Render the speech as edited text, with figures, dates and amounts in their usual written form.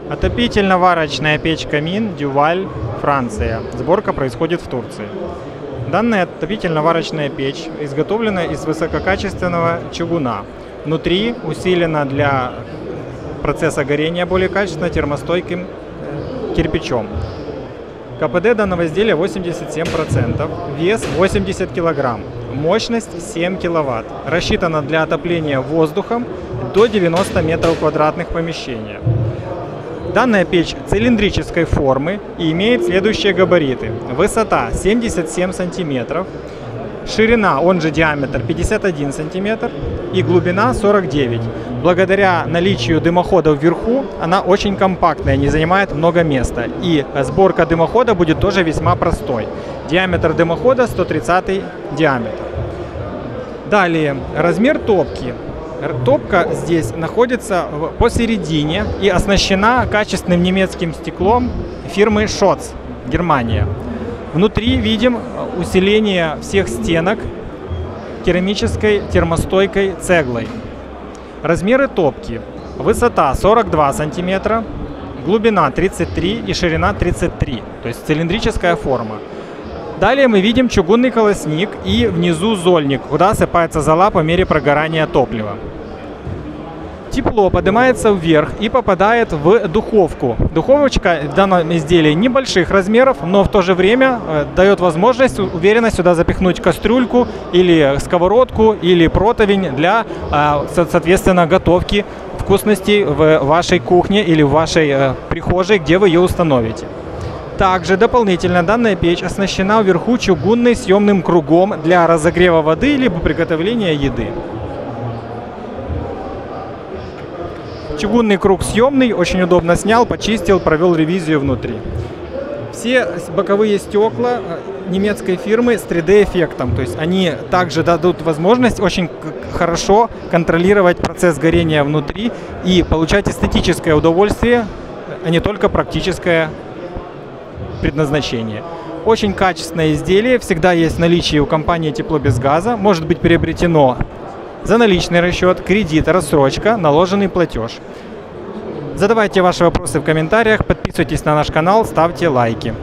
Отопительно-варочная печь-камин Дюваль, Франция. Сборка происходит в Турции. Данная отопительно-варочная печь изготовлена из высококачественного чугуна. Внутри усилена для процесса горения более качественно термостойким кирпичом. КПД данного изделия 87%, вес 80 кг, мощность 7 кВт. Рассчитана для отопления воздухом до 90 метров квадратных помещения. Данная печь цилиндрической формы и имеет следующие габариты. Высота 77 см, ширина, он же диаметр, 51 см и глубина 49 см. Благодаря наличию дымохода вверху она очень компактная, не занимает много места. И сборка дымохода будет тоже весьма простой. Диаметр дымохода 130 диаметр. Далее, размер топки. Топка здесь находится посередине и оснащена качественным немецким стеклом фирмы Schotz, Германия. Внутри видим усиление всех стенок керамической термостойкой цеглой. Размеры топки. Высота 42 см, глубина 33 и ширина 33, то есть цилиндрическая форма. Далее мы видим чугунный колосник и внизу зольник, куда осыпается зола по мере прогорания топлива. Тепло поднимается вверх и попадает в духовку. Духовочка в данном изделии небольших размеров, но в то же время дает возможность уверенно сюда запихнуть кастрюльку или сковородку или противень для, соответственно, готовки вкусностей в вашей кухне или в вашей прихожей, где вы ее установите. Также дополнительно данная печь оснащена вверху чугунным съемным кругом для разогрева воды либо приготовления еды. Чугунный круг съемный, очень удобно снял, почистил, провел ревизию внутри. Все боковые стекла немецкой фирмы с 3D-эффектом, то есть они также дадут возможность очень хорошо контролировать процесс горения внутри и получать эстетическое удовольствие, а не только практическое предназначение. Очень качественное изделие, всегда есть в наличии у компании «Тепло без газа», может быть приобретено за наличный расчет, кредит, рассрочка, наложенный платеж. Задавайте ваши вопросы в комментариях, подписывайтесь на наш канал, ставьте лайки.